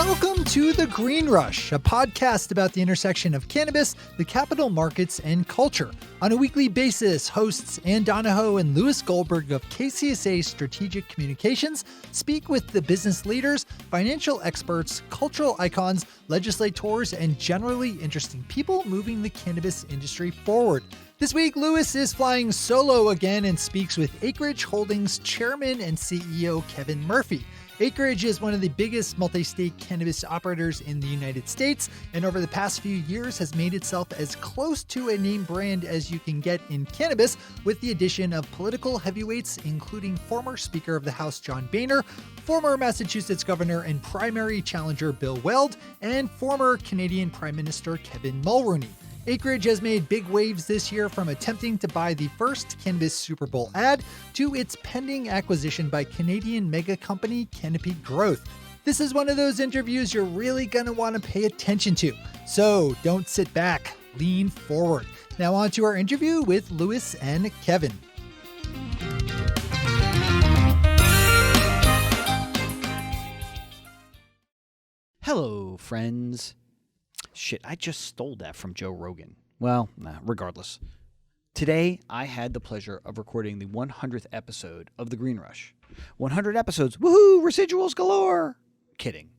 Welcome to The Green Rush, a podcast about the intersection of cannabis, the capital markets, and culture. On a weekly basis, hosts Ann Donahoe and Louis Goldberg of KCSA Strategic Communications speak with the business leaders, financial experts, cultural icons, legislators, and generally interesting people moving the cannabis industry forward. This week, Louis is flying solo again and speaks with Acreage Holdings Chairman and CEO Kevin Murphy. Acreage is one of the biggest multi-state cannabis operators in the United States, and over the past few years has made itself as close to a name brand as you can get in cannabis, with the addition of political heavyweights, including former Speaker of the House John Boehner, former Massachusetts Governor and primary challenger Bill Weld, and former Canadian Prime Minister Kevin Mulroney. Acreage has made big waves this year, from attempting to buy the first cannabis Super Bowl ad to its pending acquisition by Canadian mega company Canopy Growth. This is one of those interviews you're really going to want to pay attention to. So don't sit back, lean forward. Now on to our interview with Louis and Kevin. Hello, friends. Shit, I just stole that from Joe Rogan. Well, regardless. Today, I had the pleasure of recording the 100th episode of The Green Rush. 100 episodes, woohoo, residuals galore! Kidding.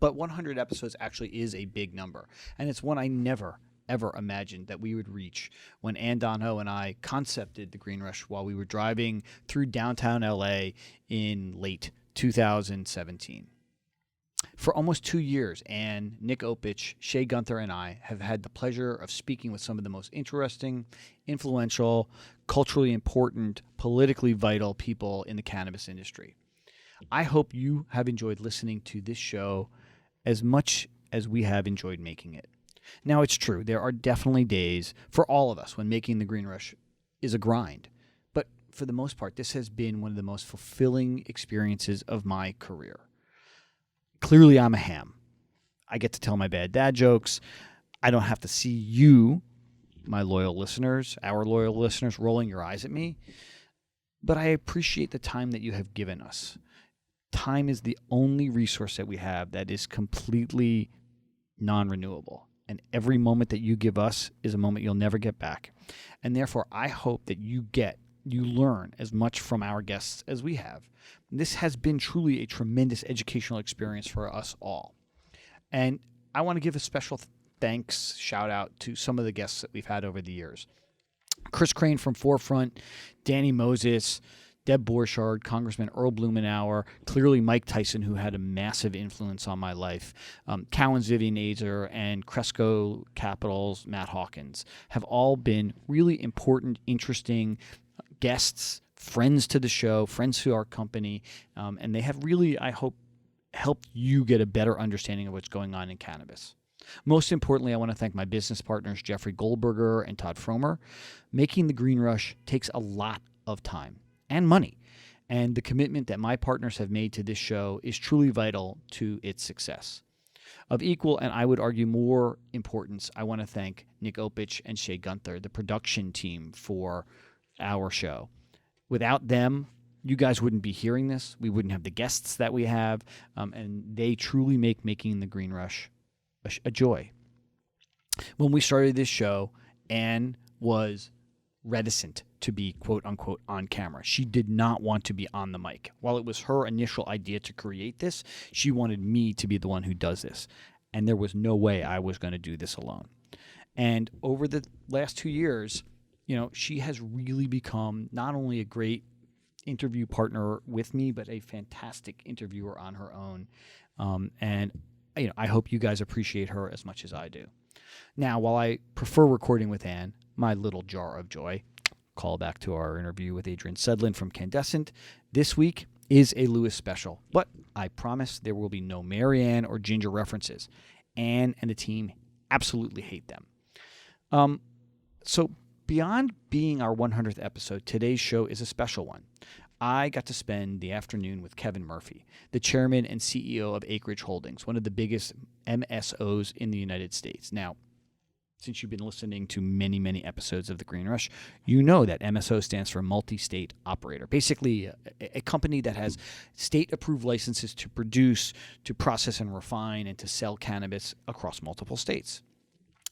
But 100 episodes actually is a big number, and it's one I never, ever imagined that we would reach when Ann Donahoe and I concepted The Green Rush while we were driving through downtown LA in late 2017. For almost 2 years, Ann, Nick Opich, Shay Gunther, and I have had the pleasure of speaking with some of the most interesting, influential, culturally important, politically vital people in the cannabis industry. I hope you have enjoyed listening to this show as much as we have enjoyed making it. Now, it's true, there are definitely days for all of us when making The Green Rush is a grind. But for the most part, this has been one of the most fulfilling experiences of my career. Clearly, I'm a ham. I get to tell my bad dad jokes. I don't have to see you, my loyal listeners, our loyal listeners, rolling your eyes at me. But I appreciate the time that you have given us. Time is the only resource that we have that is completely non-renewable. And every moment that you give us is a moment you'll never get back. And therefore, I hope that you learn as much from our guests as we have. This has been truly a tremendous educational experience for us all. And I want to give a special thanks, shout out to some of the guests that we've had over the years. Chris Crane from Forefront, Danny Moses, Deb Borchardt, Congressman Earl Blumenauer, clearly Mike Tyson, who had a massive influence on my life, Cowan's Vivian Azer, and Cresco Capital's Matt Hawkins have all been really important, interesting guests, friends to the show, friends to our company, and they have really, I hope, helped you get a better understanding of what's going on in cannabis. Most importantly, I want to thank my business partners, Jeffrey Goldberger and Todd Fromer. Making The Green Rush takes a lot of time and money, and the commitment that my partners have made to this show is truly vital to its success. Of equal, and I would argue more importance, I want to thank Nick Opich and Shay Gunther, the production team for our show. Without them, you guys wouldn't be hearing this. We wouldn't have the guests that we have, and they truly make making The Green Rush a joy. When we started this show, Ann was reticent to be quote-unquote on camera. She did not want to be on the mic. While it was her initial idea to create this, she wanted me to be the one who does this, and there was no way I was going to do this alone. And over the last 2 years, she has really become not only a great interview partner with me, but a fantastic interviewer on her own. And I hope you guys appreciate her as much as I do. Now, while I prefer recording with Ann, my little jar of joy, call back to our interview with Adrian Sedlin from Candescent, this week is a Louis special. But I promise there will be no Marianne or Ginger references. Ann and the team absolutely hate them. So beyond being our 100th episode, today's show is a special one. I got to spend the afternoon with Kevin Murphy, the chairman and CEO of Acreage Holdings, one of the biggest MSOs in the United States. Now, since you've been listening to many, many episodes of The Green Rush, you know that MSO stands for multi-state operator. Basically, a company that has state-approved licenses to produce, to process and refine, and to sell cannabis across multiple states.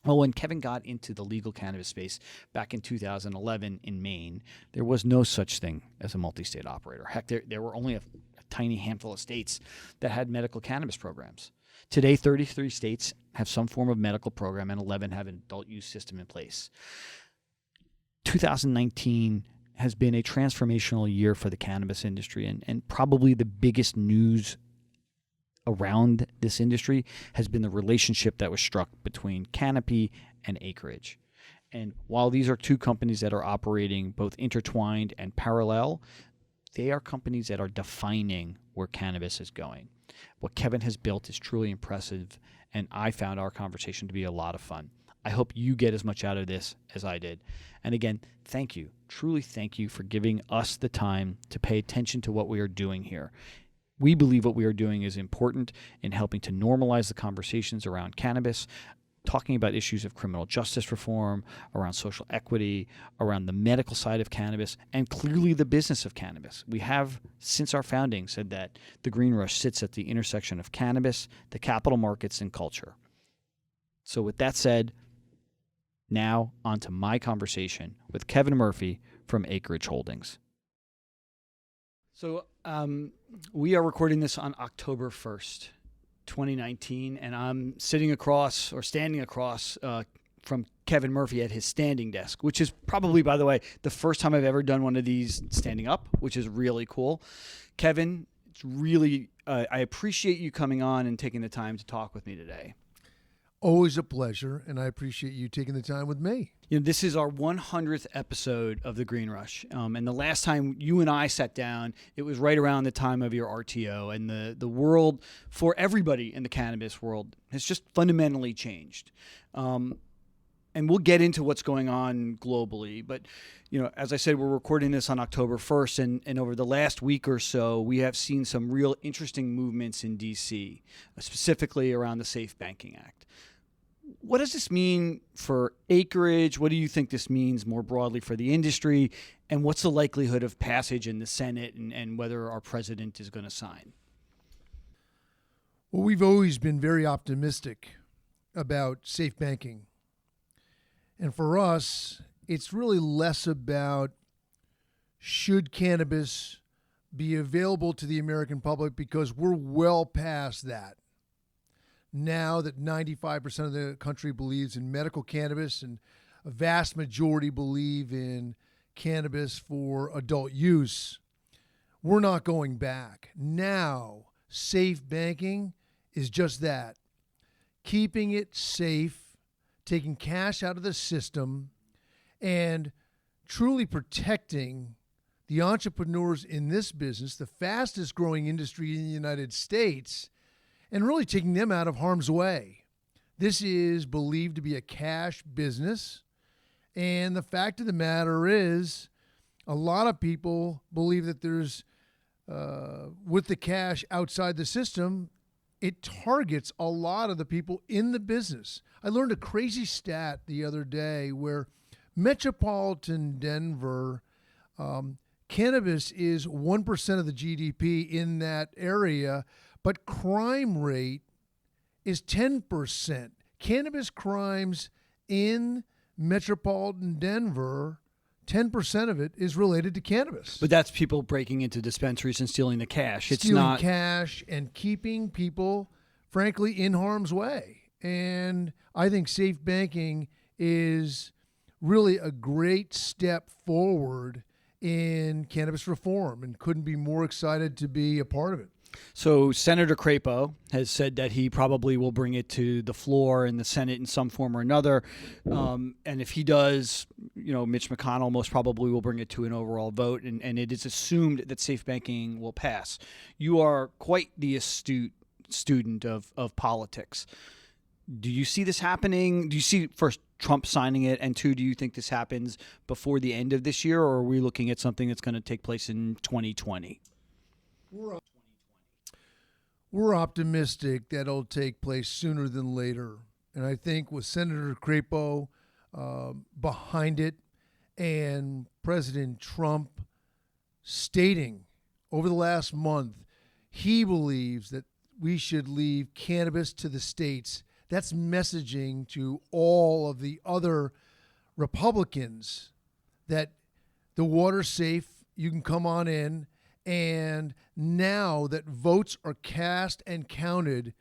Well, when Kevin got into the legal cannabis space back in 2011 in Maine, there was no such thing as a multi-state operator. Heck, there were only a tiny handful of states that had medical cannabis programs. Today, 33 states have some form of medical program and 11 have an adult use system in place. 2019 has been a transformational year for the cannabis industry, and probably the biggest news around this industry has been the relationship that was struck between Canopy and Acreage. And while these are two companies that are operating both intertwined and parallel, they are companies that are defining where cannabis is going. What Kevin has built is truly impressive, and I found our conversation to be a lot of fun. I hope you get as much out of this as I did. And again, thank you, truly thank you for giving us the time to pay attention to what we are doing here. We believe what we are doing is important in helping to normalize the conversations around cannabis, talking about issues of criminal justice reform, around social equity, around the medical side of cannabis, and clearly the business of cannabis. We have, since our founding, said that the Green Rush sits at the intersection of cannabis, the capital markets, and culture. So with that said, now on to my conversation with Kevin Murphy from Acreage Holdings. So we are recording this on October 1st. 2019, and I'm standing across from Kevin Murphy at his standing desk, which is probably, by the way, the first time I've ever done one of these standing up, which is really cool. Kevin, it's really, I appreciate you coming on and taking the time to talk with me today. Always a pleasure, and I appreciate you taking the time with me. You know, this is our 100th episode of The Green Rush, and the last time you and I sat down, it was right around the time of your RTO, and the world, for everybody in the cannabis world, has just fundamentally changed. And we'll get into what's going on globally, but you know, as I said, we're recording this on October 1st, and over the last week or so, we have seen some real interesting movements in D.C., specifically around the Safe Banking Act. What does this mean for Acreage? What do you think this means more broadly for the industry? And what's the likelihood of passage in the Senate and whether our president is going to sign? Well, we've always been very optimistic about safe banking. And for us, it's really less about should cannabis be available to the American public, because we're well past that. Now that 95% of the country believes in medical cannabis and a vast majority believe in cannabis for adult use, we're not going back. Now, safe banking is just that. Keeping it safe, taking cash out of the system, and truly protecting the entrepreneurs in this business, the fastest growing industry in the United States, and really taking them out of harm's way. This is believed to be a cash business, and the fact of the matter is a lot of people believe that there's, with the cash outside the system, it targets a lot of the people in the business. I learned a crazy stat the other day where metropolitan Denver, cannabis is 1% of the GDP in that area, but crime rate is 10%. Cannabis crimes in metropolitan Denver, 10% of it is related to cannabis. But that's people breaking into dispensaries and stealing the cash. It's stealing not cash and keeping people, frankly, in harm's way. And I think safe banking is really a great step forward in cannabis reform, and couldn't be more excited to be a part of it. So Senator Crapo has said that he probably will bring it to the floor in the Senate in some form or another. And if he does, you know, Mitch McConnell most probably will bring it to an overall vote, and it is assumed that safe banking will pass. You are quite the astute student of politics. Do you see this happening? Do you see, first, Trump signing it, and two, do you think this happens before the end of this year, or are we looking at something that's going to take place in 2020? We're optimistic that it'll take place sooner than later. And I think with Senator Crapo behind it and President Trump stating over the last month he believes that we should leave cannabis to the states, that's messaging to all of the other Republicans that the water's safe, you can come on in, and now that votes are cast and counted,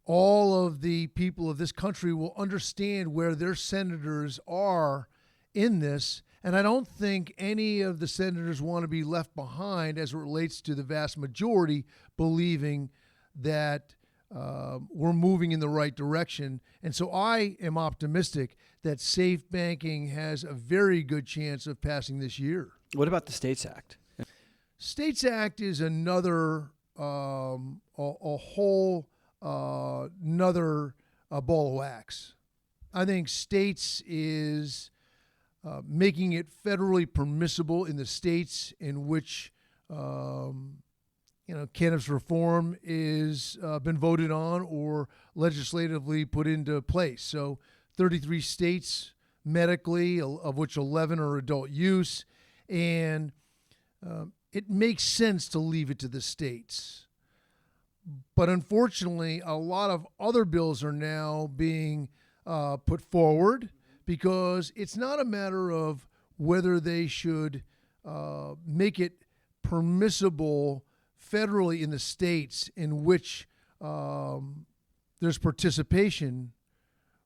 all of the people of this country will understand where their senators are in this. And I don't think any of the senators want to be left behind as it relates to the vast majority believing that we're moving in the right direction. And so I am optimistic that safe banking has a very good chance of passing this year. What about the States Act? States Act is another whole another ball of wax. I think states is making it federally permissible in the states in which cannabis reform is been voted on or legislatively put into place. So 33 states medically, of which 11 are adult use, and it makes sense to leave it to the states. But unfortunately, a lot of other bills are now being put forward because it's not a matter of whether they should make it permissible federally in the states in which there's participation,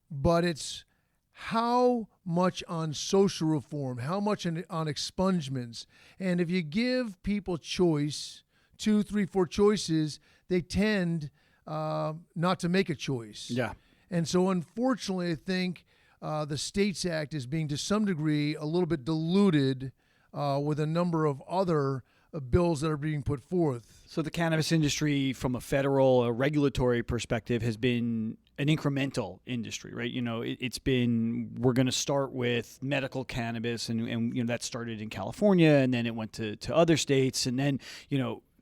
but it's how much on social reform, how much on expungements. And if you give people choice, 2, 3, 4 choices, they tend not to make a choice. Yeah. And so unfortunately, I think the States Act is being to some degree a little bit diluted with a number of other bills that are being put forth. So the cannabis industry, from a federal regulatory perspective, has been an incremental industry, right? It's been, we're going to start with medical cannabis, and that started in California, and then it went to other states, and then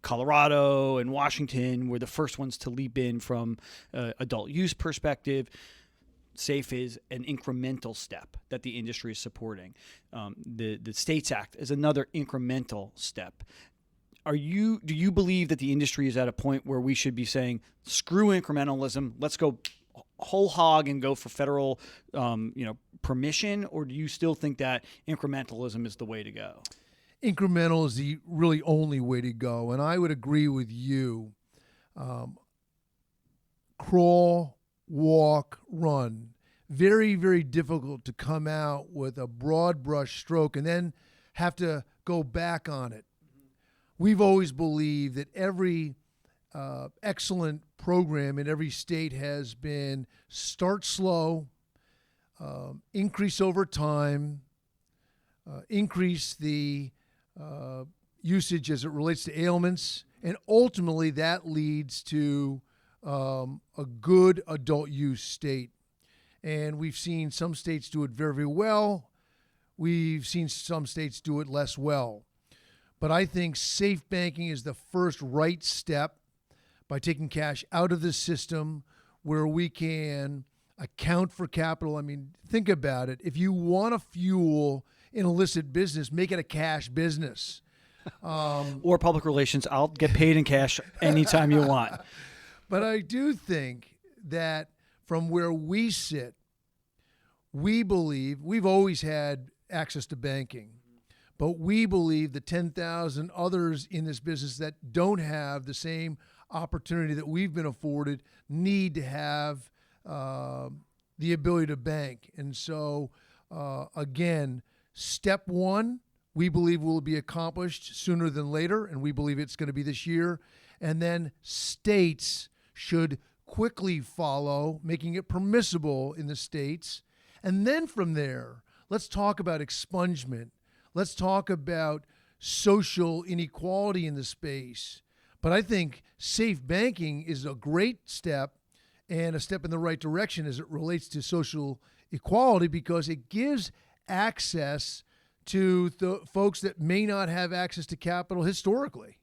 Colorado and Washington were the first ones to leap in from adult use perspective. SAFE is an incremental step that the industry is supporting. The States Act is another incremental step. Do you believe that the industry is at a point where we should be saying, screw incrementalism, let's go whole hog and go for federal permission, or do you still think that incrementalism is the way to go? Incremental is the really only way to go, and I would agree with you. Crawl, walk, run. Very, very difficult to come out with a broad brush stroke and then have to go back on it. We've always believed that every excellent program in every state has been start slow, increase over time, increase the usage as it relates to ailments, and ultimately that leads to a good adult use state. And we've seen some states do it very, very well. We've seen some states do it less well. But I think safe banking is the first right step by taking cash out of the system where we can account for capital. I mean, think about it. If you want to fuel an illicit business, make it a cash business. Or public relations. I'll get paid in cash anytime you want. But I do think that from where we sit, we believe we've always had access to banking, but we believe the 10,000 others in this business that don't have the same opportunity that we've been afforded need to have the ability to bank. And so, again, step one, we believe will be accomplished sooner than later, and we believe it's going to be this year. And then states should quickly follow, making it permissible in the states. And then from there, let's talk about expungement. Let's talk about social inequality in the space. But I think safe banking is a great step and a step in the right direction as it relates to social equality because it gives access to the folks that may not have access to capital historically.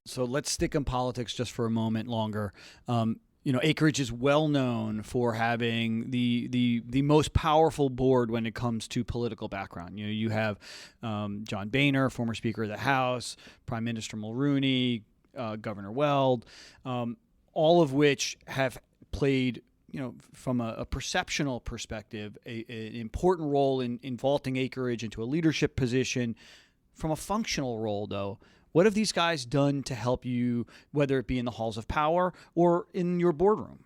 So let's stick in politics just for a moment longer. Acreage is well known for having the most powerful board when it comes to political background. You have John Boehner, former Speaker of the House, Prime Minister Mulrooney, Governor Weld, all of which have played, from a perceptional perspective, an important role in vaulting Acreage into a leadership position. From a functional role, though, what have these guys done to help you, whether it be in the halls of power or in your boardroom?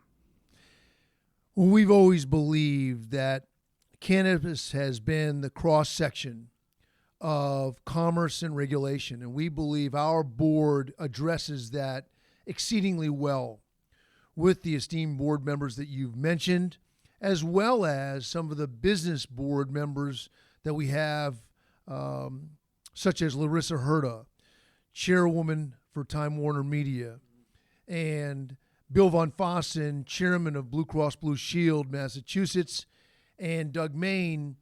Well, we've always believed that cannabis has been the cross-section of commerce and regulation, and we believe our board addresses that exceedingly well with the esteemed board members that you've mentioned, as well as some of the business board members that we have, such as Larissa Herta, chairwoman for Time Warner Media, and Bill Von Fossen, chairman of Blue Cross Blue Shield, Massachusetts, and Doug Main,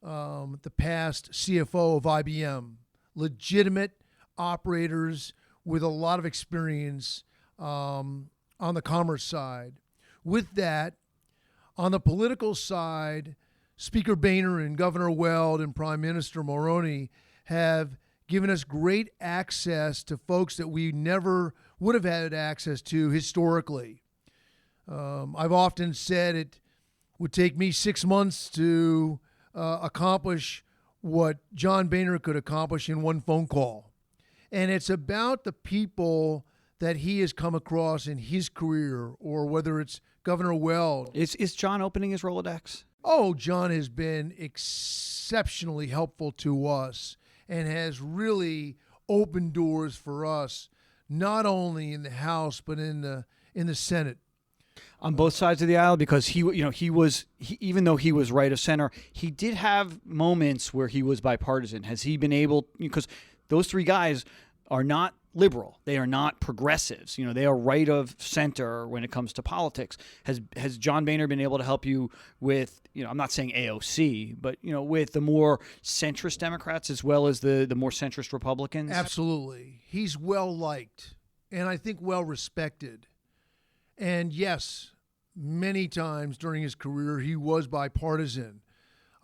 the past CFO of IBM. Legitimate operators with a lot of experience on the commerce side. With that, on the political side, Speaker Boehner and Governor Weld and Prime Minister Mulroney have given us great access to folks that we never would have had access to historically. I've often said it would take me 6 months to accomplish what John Boehner could accomplish in one phone call. And it's about the people that he has come across in his career, or whether it's Governor Weld. Is John opening his Rolodex? Oh, John has been exceptionally helpful to us and has really opened doors for us, not only in the House but in the Senate. On both sides of the aisle, because he even though he was right of center, he did have moments where he was bipartisan. Has he been able? Because those three guys are not liberal, they are not progressives. They are right of center when it comes to politics. Has John Boehner been able to help you with? I'm not saying AOC, but with the more centrist Democrats as well as the more centrist Republicans? Absolutely. He's well liked and I think well respected. And yes, many times during his career he was bipartisan.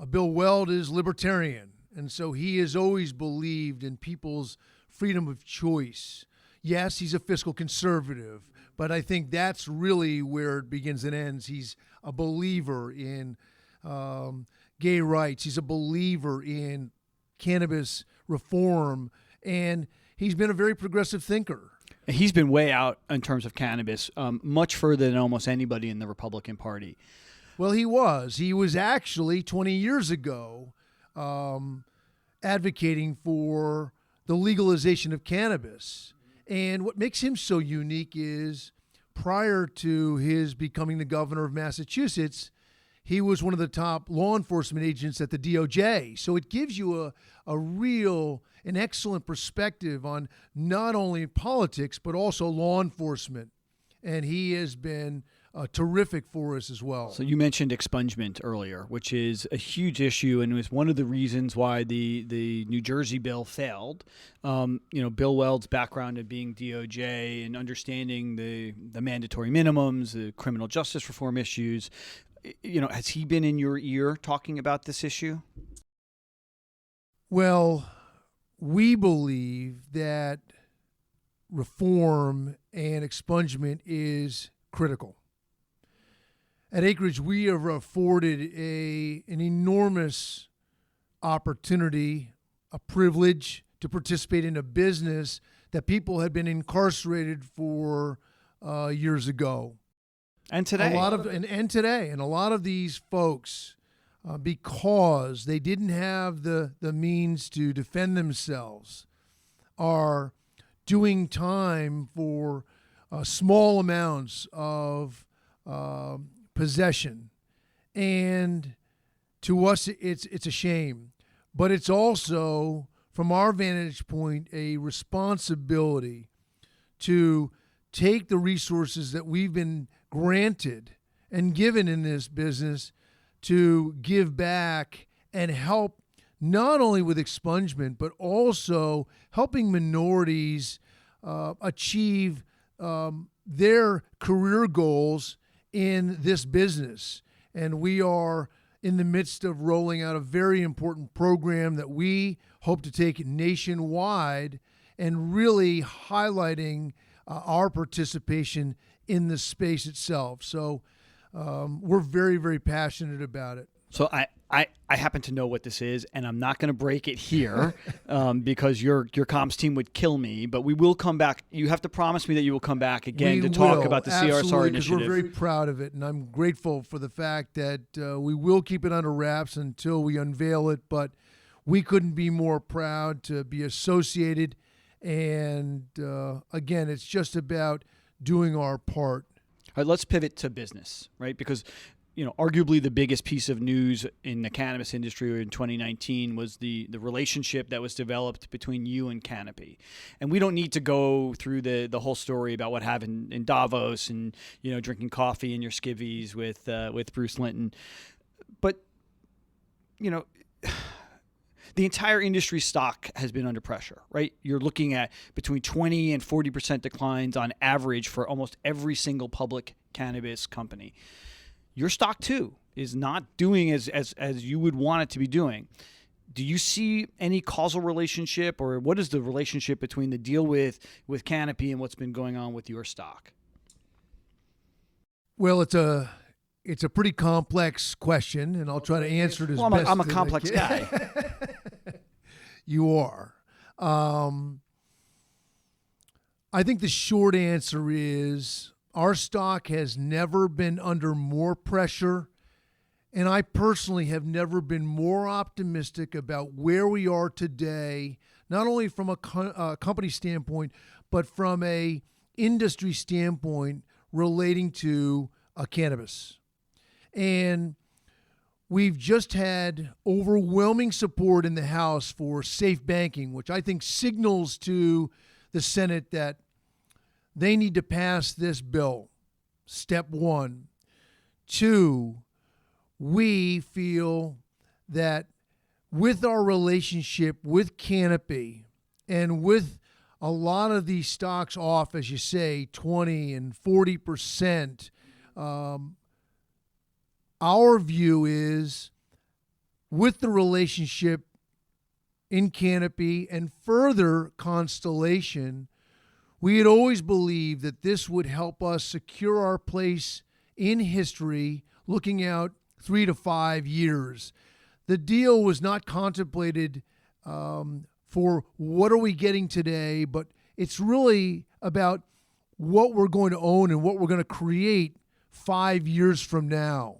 Bill Weld is libertarian, and so he has always believed in people's freedom of choice. Yes, he's a fiscal conservative, but I think that's really where it begins and ends. He's a believer in gay rights. He's a believer in cannabis reform, and he's been a very progressive thinker. He's been way out in terms of cannabis, much further than almost anybody in the Republican Party. Well, he was. He was actually 20 years ago advocating for the legalization of cannabis. And what makes him so unique is prior to his becoming the governor of Massachusetts, he was one of the top law enforcement agents at the DOJ. So it gives you an excellent perspective on not only politics, but also law enforcement. And he has been terrific for us as well. So you mentioned expungement earlier, which is a huge issue and was one of the reasons why the New Jersey bill failed. Bill Weld's background in being DOJ and understanding the mandatory minimums, the criminal justice reform issues, has he been in your ear talking about this issue? Well, we believe that reform and expungement is critical. At Acreage, we are afforded an enormous opportunity, a privilege to participate in a business that people had been incarcerated for years ago. And today. And a lot of these folks, because they didn't have the means to defend themselves, are doing time for small amounts of possession. And to us, it's a shame. But it's also, from our vantage point, a responsibility to take the resources that we've been granted and given in this business to give back and help not only with expungement, but also helping minorities achieve their career goals in this business. And we are in the midst of rolling out a very important program that we hope to take nationwide and really highlighting our participation in the space itself. So we're very, very passionate about it. So I happen to know what this is, and I'm not going to break it here because your comms team would kill me. But we will come back. You have to promise me that you will come back again to talk about the CSR initiative. Because we're very proud of it, and I'm grateful for the fact that we will keep it under wraps until we unveil it. But we couldn't be more proud to be associated. And again, it's just about doing our part. All right, let's pivot to business, right? Because arguably the biggest piece of news in the cannabis industry in 2019 was the relationship that was developed between you and Canopy. And we don't need to go through the whole story about what happened in Davos and, drinking coffee in your skivvies with Bruce Linton. But, the entire industry stock has been under pressure, right? You're looking at between 20 and 40% declines on average for almost every single public cannabis company. Your stock, too, is not doing as you would want it to be doing. Do you see any causal relationship, or what is the relationship between the deal with Canopy and what's been going on with your stock? Well, it's a pretty complex question, and I'll try to answer it as best I'm a complex guy. You are. I think the short answer is our stock has never been under more pressure, and I personally have never been more optimistic about where we are today, not only from a company standpoint, but from a industry standpoint relating to cannabis. And we've just had overwhelming support in the House for safe banking, which I think signals to the Senate that they need to pass this bill. Step one. Two, we feel that with our relationship with Canopy and with a lot of these stocks off, as you say, 20 and 40%, our view is with the relationship in Canopy and further Constellation, we had always believed that this would help us secure our place in history looking out 3 to 5 years. The deal was not contemplated for what are we getting today, but it's really about what we're going to own and what we're going to create 5 years from now.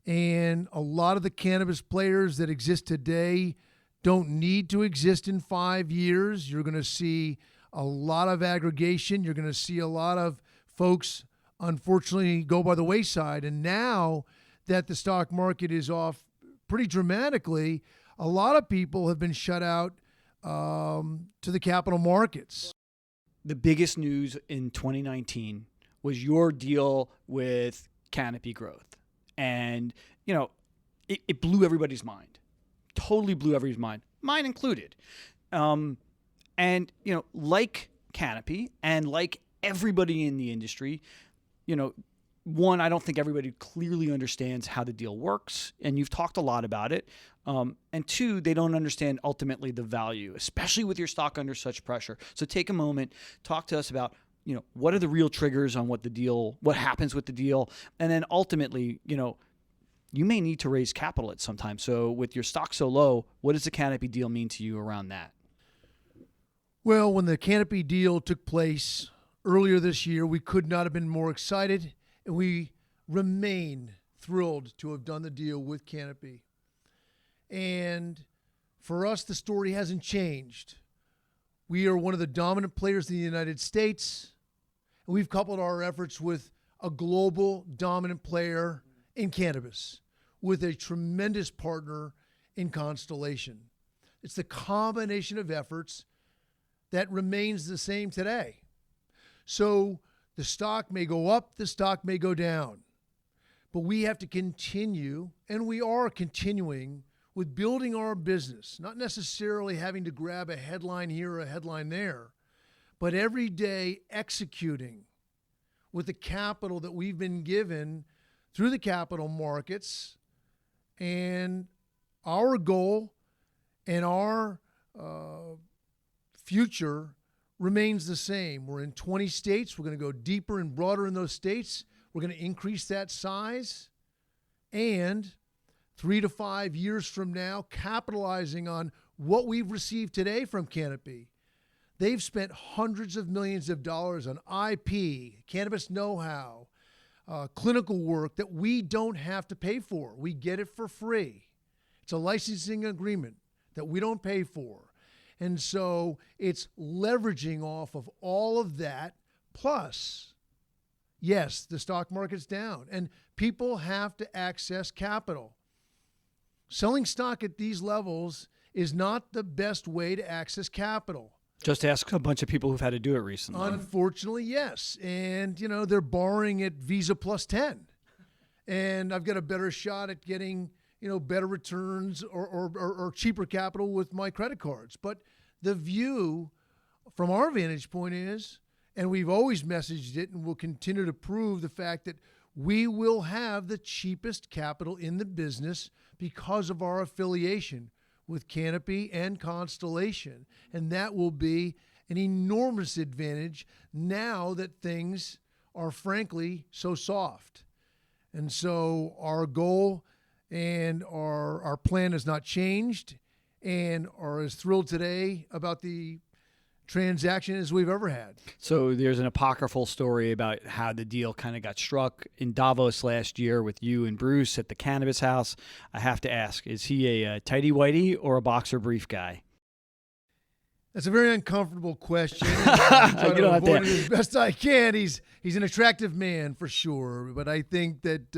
And a lot of the cannabis players that exist today don't need to exist in 5 years. You're going to see a lot of aggregation. You're going to see a lot of folks, unfortunately, go by the wayside. And now that the stock market is off pretty dramatically, a lot of people have been shut out to the capital markets. The biggest news in 2019 was your deal with Canopy Growth. And, it blew everybody's mind. Totally blew everybody's mind, mine included. And, like Canopy and like everybody in the industry, one, I don't think everybody clearly understands how the deal works, and you've talked a lot about it. And two, they don't understand ultimately the value, especially with your stock under such pressure. So take a moment, talk to us about, what are the real triggers on what happens with the deal, and then ultimately, you may need to raise capital at some time. So with your stock so low, what does the Canopy deal mean to you around that? Well, when the Canopy deal took place earlier this year, we could not have been more excited, and we remain thrilled to have done the deal with Canopy. And for us, the story hasn't changed. We are one of the dominant players in the United States, and we've coupled our efforts with a global dominant player in cannabis with a tremendous partner in Constellation. It's the combination of efforts that remains the same today. So the stock may go up, the stock may go down, but we have to continue, and we are continuing with building our business, not necessarily having to grab a headline here or a headline there, but every day executing with the capital that we've been given through the capital markets. And our goal and our future remains the same. We're in 20 states. We're going to go deeper and broader in those states. We're going to increase that size. And 3 to 5 years from now, capitalizing on what we've received today from Canopy. They've spent hundreds of millions of dollars on IP, cannabis know-how, clinical work that we don't have to pay for. We get it for free. It's a licensing agreement that we don't pay for. And so it's leveraging off of all of that. Plus, yes, the stock market's down and people have to access capital. Selling stock at these levels is not the best way to access capital. Just ask a bunch of people who've had to do it recently. Unfortunately, yes. And, they're borrowing at Visa plus 10. And I've got a better shot at getting, better returns or cheaper capital with my credit cards. But the view from our vantage point is, and we've always messaged it and will continue to prove the fact that we will have the cheapest capital in the business because of our affiliation with Canopy and Constellation. And that will be an enormous advantage now that things are frankly so soft. And so our goal and our plan has not changed, and are as thrilled today about the transaction as we've ever had. So there's an apocryphal story about how the deal kind of got struck in Davos last year with you and Bruce at the Cannabis house. I have to ask, is he a tighty-whitey or a boxer brief guy? That's a very uncomfortable question. I try to avoid it as best I can. He's an attractive man for sure, but I think that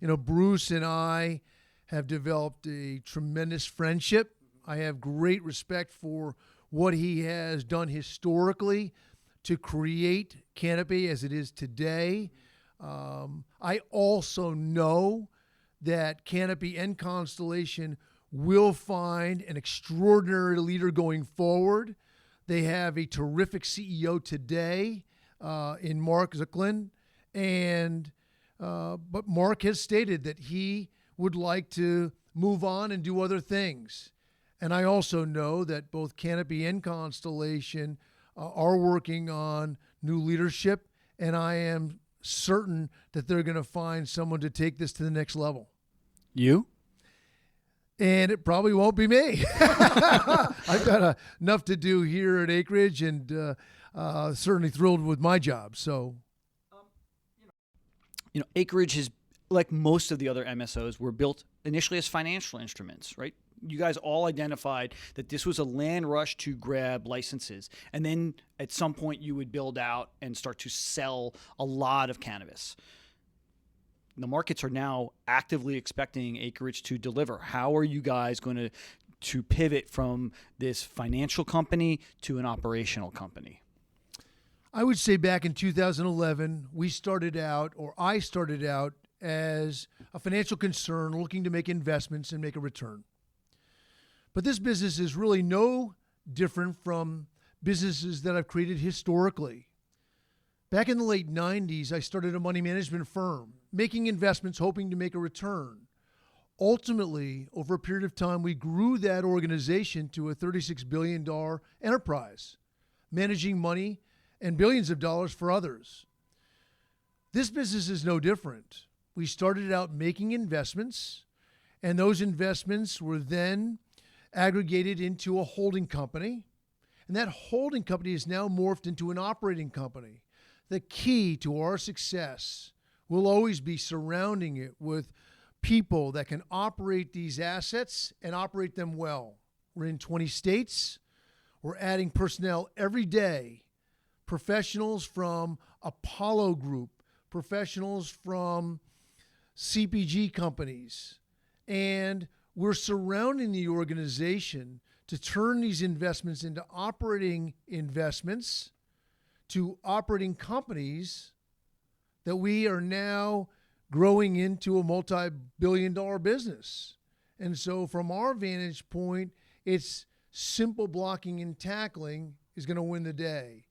Bruce and I have developed a tremendous friendship. I have great respect for what he has done historically to create Canopy as it is today. I also know that Canopy and Constellation will find an extraordinary leader going forward. They have a terrific CEO today in Mark Zucklin, but Mark has stated that he would like to move on and do other things. And I also know that both Canopy and Constellation are working on new leadership, and I am certain that they're going to find someone to take this to the next level. You? And it probably won't be me. I've got enough to do here at Acreage, and certainly thrilled with my job. So, Acreage is, like most of the other MSOs, were built initially as financial instruments, right? You guys all identified that this was a land rush to grab licenses. And then at some point you would build out and start to sell a lot of cannabis. The markets are now actively expecting Acreage to deliver. How are you guys going to pivot from this financial company to an operational company? I would say back in 2011, I started out as a financial concern looking to make investments and make a return. But this business is really no different from businesses that I've created historically. Back in the late 90s, I started a money management firm, making investments, hoping to make a return. Ultimately, over a period of time, we grew that organization to a $36 billion enterprise, managing money and billions of dollars for others. This business is no different. We started out making investments, and those investments were then aggregated into a holding company, and that holding company is now morphed into an operating company. The key to our success will always be surrounding it with people that can operate these assets and operate them well. We're in 20 states. We're adding personnel every day, professionals from Apollo Group, professionals from CPG companies, and we're surrounding the organization to turn these investments into operating investments, to operating companies that we are now growing into a multi-billion-dollar business. And so from our vantage point, it's simple blocking and tackling is going to win the day.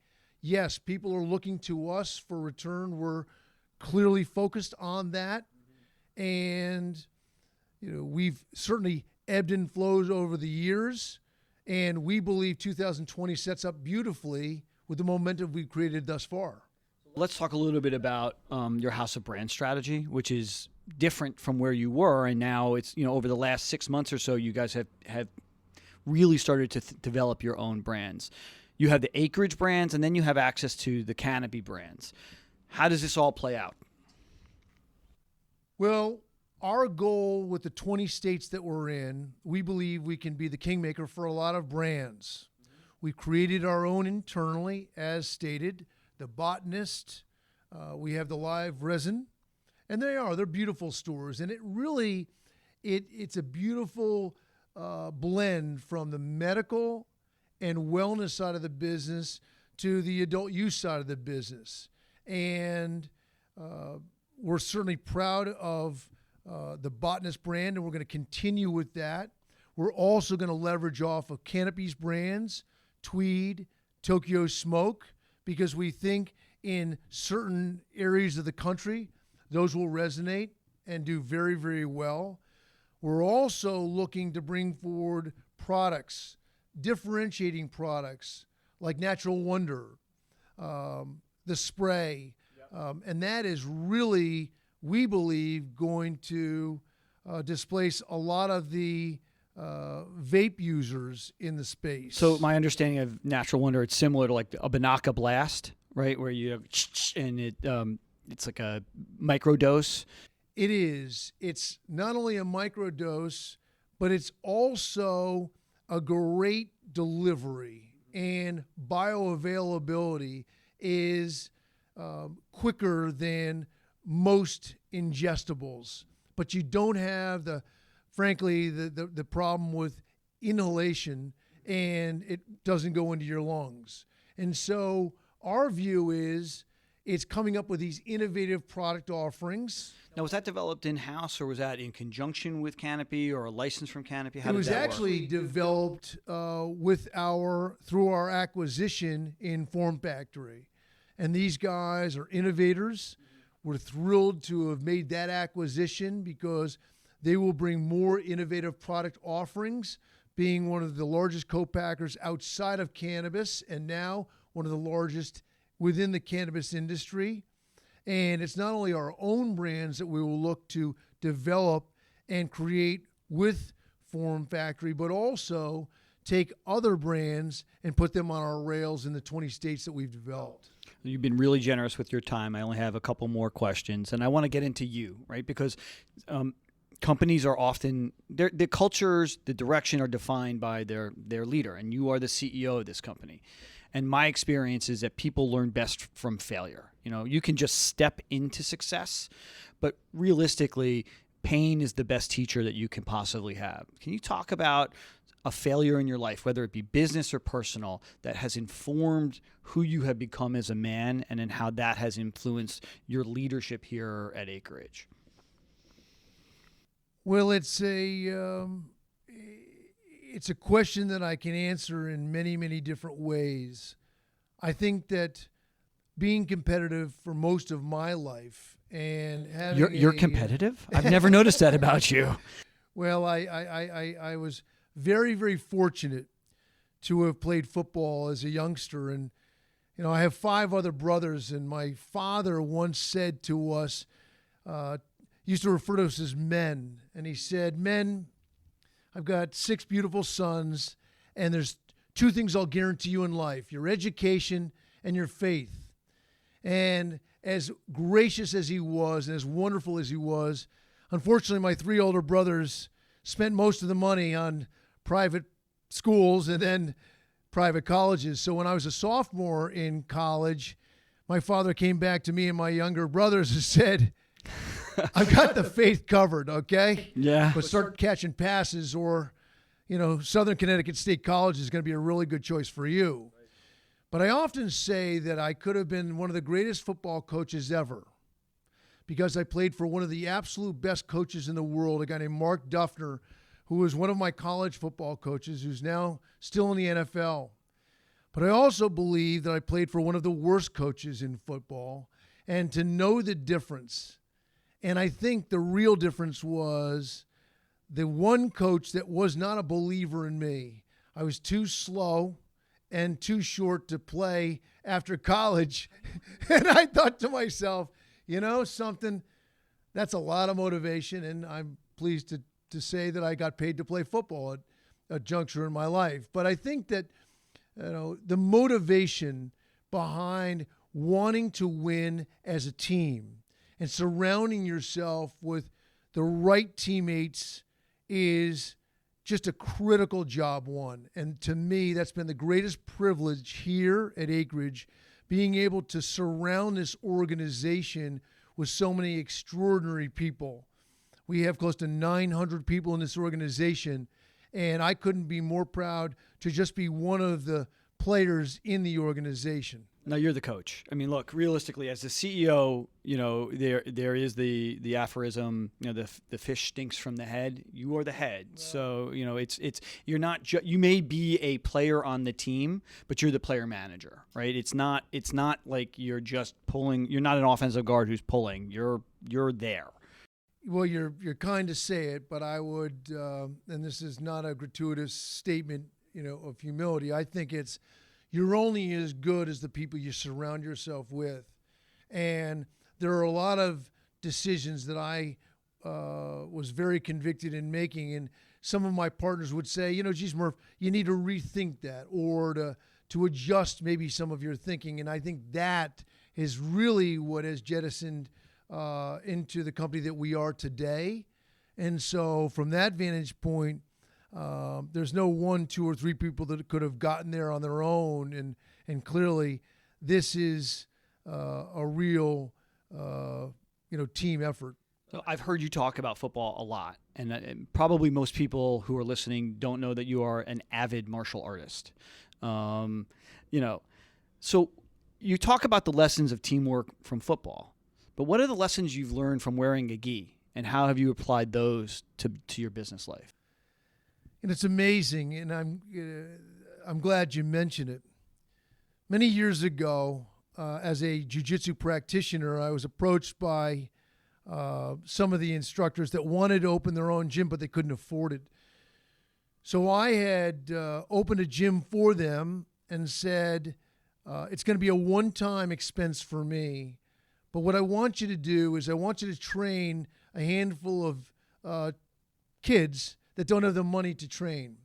yes, people are looking to us for return. We're clearly focused on that. And, we've certainly ebbed and flowed over the years. And we believe 2020 sets up beautifully with the momentum we've created thus far. Let's talk a little bit about your house of brand strategy, which is different from where you were. And now it's, over the last 6 months or so, you guys have really started to develop your own brands. You have the Acreage brands, and then you have access to the Canopy brands. How does this all play out? Well, our goal with the 20 states that we're in, we believe we can be the kingmaker for a lot of brands. We created our own internally, as stated, the Botanist. We have the Live Resin, and they're beautiful stores. And it really, it's a beautiful blend from the medical and wellness side of the business to the adult use side of the business. And we're certainly proud of the Botanist brand, and we're going to continue with that. We're also going to leverage off of Canopy's brands, Tweed, Tokyo Smoke, because we think in certain areas of the country, those will resonate and do very, very well. We're also looking to bring forward products, differentiating products like Natural Wonder, the spray, and that is really, we believe, going to displace a lot of the vape users in the space. So my understanding of Natural Wonder, it's similar to like a Banaka Blast, right? Where you have and it's like a microdose. It is. It's not only a microdose, but it's also a great delivery, and bioavailability is quicker than most ingestibles. But you don't have the problem with inhalation, and it doesn't go into your lungs. And so our view is it's coming up with these innovative product offerings. Now, was that developed in-house, or was that in conjunction with Canopy or a license from Canopy? It was actually developed through our acquisition in Form Factory. And these guys are innovators. We're thrilled to have made that acquisition because they will bring more innovative product offerings, being one of the largest co-packers outside of cannabis and now one of the largest within the cannabis industry. And it's not only our own brands that we will look to develop and create with Form Factory, but also take other brands and put them on our rails in the 20 states that we've developed. You've been really generous with your time. I only have a couple more questions, and I want to get into you, right? Because companies are often, the cultures, the direction are defined by their leader, and you are the CEO of this company. And my experience is that people learn best from failure. You can just step into success, but realistically, pain is the best teacher that you can possibly have. Can you talk about a failure in your life, whether it be business or personal, that has informed who you have become as a man, and then how that has influenced your leadership here at Acreage? Well, it's a question that I can answer in many, many different ways. I think that being competitive for most of my life and having you're competitive? I've never noticed that about you. Well, I was very, very fortunate to have played football as a youngster. And, I have 5 other brothers, and my father once said to us, used to refer to us as men. And he said, "Men, I've got 6 beautiful sons, and there's 2 things I'll guarantee you in life: your education and your faith." And as gracious as he was and as wonderful as he was, unfortunately, my 3 older brothers spent most of the money on private schools and then private colleges. So when I was a sophomore in college, my father came back to me and my younger brothers and said, "I've got the faith covered, okay? Yeah. But start catching passes, or, Southern Connecticut State College is going to be a really good choice for you." But I often say that I could have been one of the greatest football coaches ever, because I played for one of the absolute best coaches in the world, a guy named Mark Duffner, who was one of my college football coaches, who's now still in the NFL. But I also believe that I played for one of the worst coaches in football, and to know the difference. And I think the real difference was the one coach that was not a believer in me. I was too slow and too short to play after college. And I thought to myself, you know, something, that's a lot of motivation. And I'm pleased to say that I got paid to play football at a juncture in my life. But I think that, you know, the motivation behind wanting to win as a team and surrounding yourself with the right teammates is just a critical job one. And to me, that's been the greatest privilege here at Acreage, being able to surround this organization with so many extraordinary people. We have close to 900 people in this organization, and I couldn't be more proud to just be one of the players in the organization. Now you're the coach. I mean, look, realistically, as the CEO, you know, there is the aphorism, you know, the fish stinks from the head. You are the head. Wow. So, you know, it's you're not you may be a player on the team, but you're the player manager, right? It's not like you're just pulling. You're not an offensive guard who's pulling. You're there. Well, you're kind to say it, but I would, and this is not a gratuitous statement, you know, of humility. I think it's, you're only as good as the people you surround yourself with. And there are a lot of decisions that I was very convicted in making. And some of my partners would say, you know, geez, Murph, you need to rethink that, or to adjust maybe some of your thinking. And I think that is really what has jettisoned into the company that we are today. And so from that vantage point, there's no 1, 2, or 3 people that could have gotten there on their own. And clearly this is a real, you know, team effort. So I've heard you talk about football a lot, and probably most people who are listening don't know that you are an avid martial artist. You know, so you talk about the lessons of teamwork from football, but what are the lessons you've learned from wearing a gi, and how have you applied those to your business life? And it's amazing, and I'm glad you mentioned it. Many years ago, as a jiu-jitsu practitioner, I was approached by some of the instructors that wanted to open their own gym, but they couldn't afford it. So I had opened a gym for them and said, it's going to be a one-time expense for me. But what I want you to do is I want you to train a handful of kids that don't have the money to train.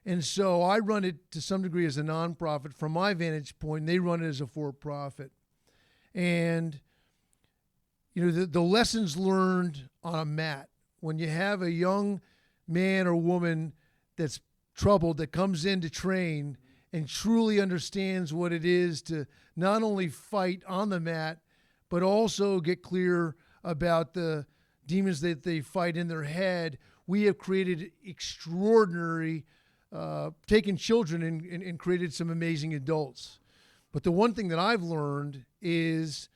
And so I run it to some degree as a nonprofit. From my vantage point, they run it as a for-profit. And, you know, the lessons learned on a mat, when you have a young man or woman that's troubled, that comes in to train and truly understands what it is to not only fight on the mat, but also get clear about the demons that they fight in their head. We have created extraordinary, taken children and created some amazing adults. But the one thing that I've learned is,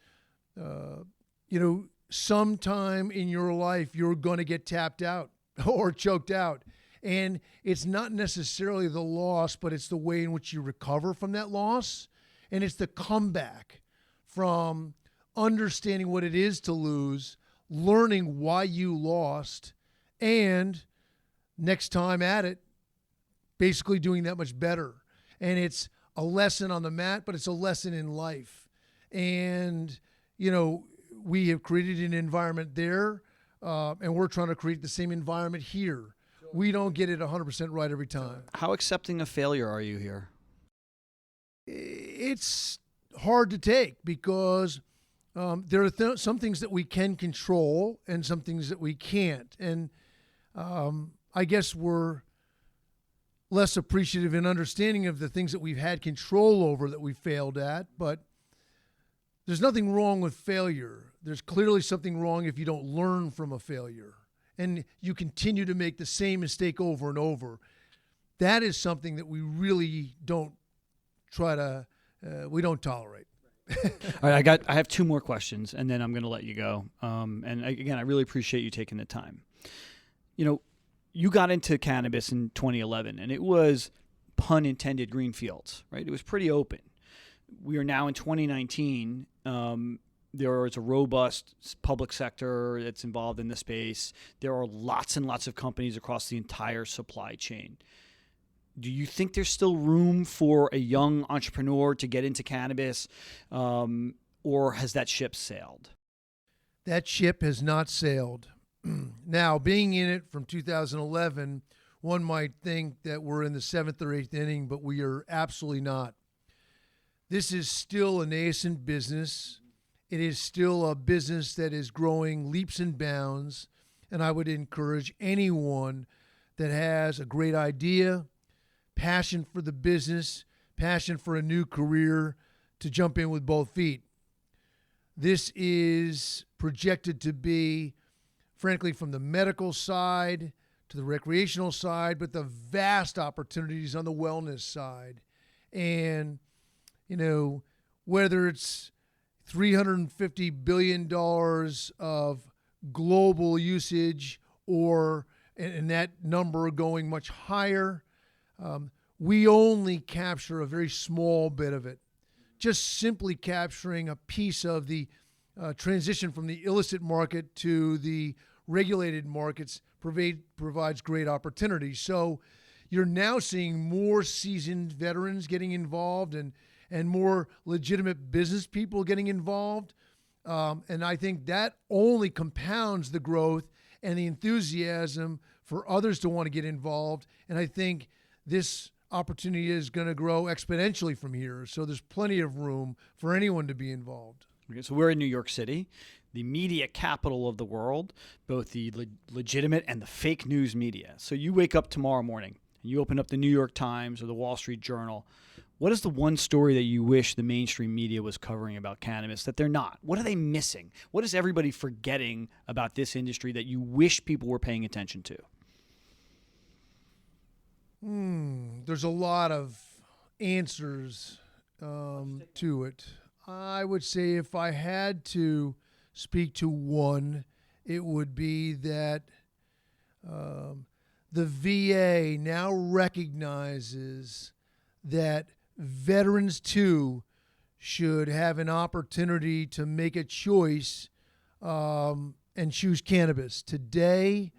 you know, sometime in your life, you're going to get tapped out or choked out. And it's not necessarily the loss, but it's the way in which you recover from that loss. And it's the comeback from understanding what it is to lose, learning why you lost, and next time at it, basically doing that much better. And it's a lesson on the mat, but it's a lesson in life. And, you know, we have created an environment there, and we're trying to create the same environment here. We don't get it 100% right every time. How accepting of failure are you here? It's hard to take because there are some things that we can control and some things that we can't. And I guess we're less appreciative and understanding of the things that we've had control over that we failed at. But there's nothing wrong with failure. There's clearly something wrong if you don't learn from a failure and you continue to make the same mistake over and over. That is something that we really don't we don't tolerate. All right, I have 2 more questions, and then I'm going to let you go. And again, I really appreciate you taking the time. You know, you got into cannabis in 2011, and it was pun intended, greenfields, right? It was pretty open. We are now in 2019. There is a robust public sector that's involved in the space. There are lots and lots of companies across the entire supply chain. Do you think there's still room for a young entrepreneur to get into cannabis, or has that ship sailed? That ship has not sailed. Now, being in it from 2011, one might think that we're in the 7th or 8th inning, but we are absolutely not. This is still a nascent business. It is still a business that is growing leaps and bounds, and I would encourage anyone that has a great idea, passion for the business, passion for a new career, to jump in with both feet. This is projected to be, frankly, from the medical side to the recreational side, but the vast opportunities on the wellness side. And, whether it's $350 billion of global usage and that number going much higher, we only capture a very small bit of it. Just simply capturing a piece of the transition from the illicit market to the regulated markets provides great opportunity. So you're now seeing more seasoned veterans getting involved and more legitimate business people getting involved. And I think that only compounds the growth and the enthusiasm for others to want to get involved. And I think this opportunity is going to grow exponentially from here. So there's plenty of room for anyone to be involved. Okay, so we're in New York City, the media capital of the world, both the legitimate and the fake news media. So you wake up tomorrow morning and you open up the New York Times or the Wall Street Journal. What is the one story that you wish the mainstream media was covering about cannabis that they're not? What are they missing? What is everybody forgetting about this industry that you wish people were paying attention to? There's a lot of answers to it. I would say if I had to speak to one, it would be that the VA now recognizes that veterans too should have an opportunity to make a choice and choose cannabis. Today,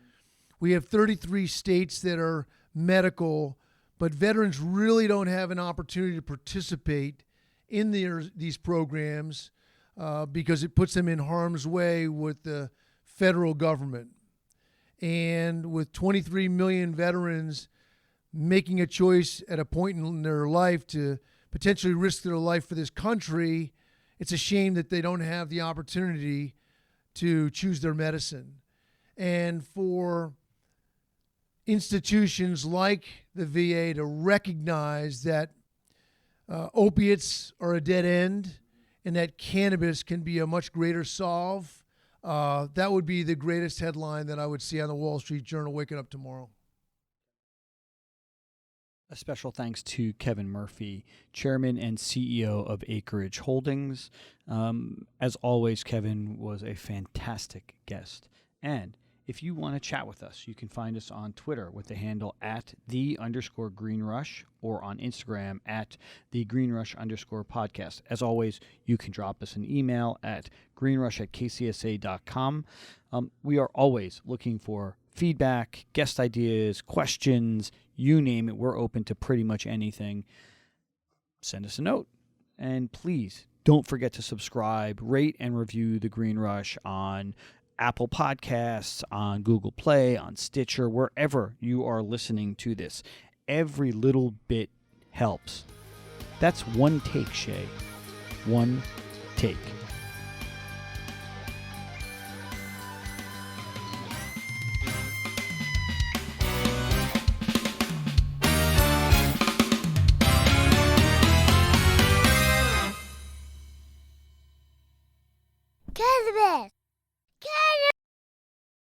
we have 33 states that are medical, but veterans really don't have an opportunity to participate in these programs because it puts them in harm's way with the federal government. And with 23 million veterans making a choice at a point in their life to potentially risk their life for this country, it's a shame that they don't have the opportunity to choose their medicine. And for institutions like the VA to recognize that opiates are a dead end and that cannabis can be a much greater solve, that would be the greatest headline that I would see on the Wall Street Journal waking up tomorrow. A special thanks to Kevin Murphy, Chairman and CEO of Acreage Holdings. As always, Kevin was a fantastic guest. And if you want to chat with us, you can find us on Twitter with the handle @the_GreenRush or on Instagram @the_GreenRush_podcast. As always, you can drop us an email at greenrush@kcsa.com. We are always looking for feedback, guest ideas, questions, you name it. We're open to pretty much anything. Send us a note. And please don't forget to subscribe, rate, and review The Green Rush on Apple Podcasts, on Google Play, on Stitcher, wherever you are listening to this. Every little bit helps. That's one take, Shay. One take.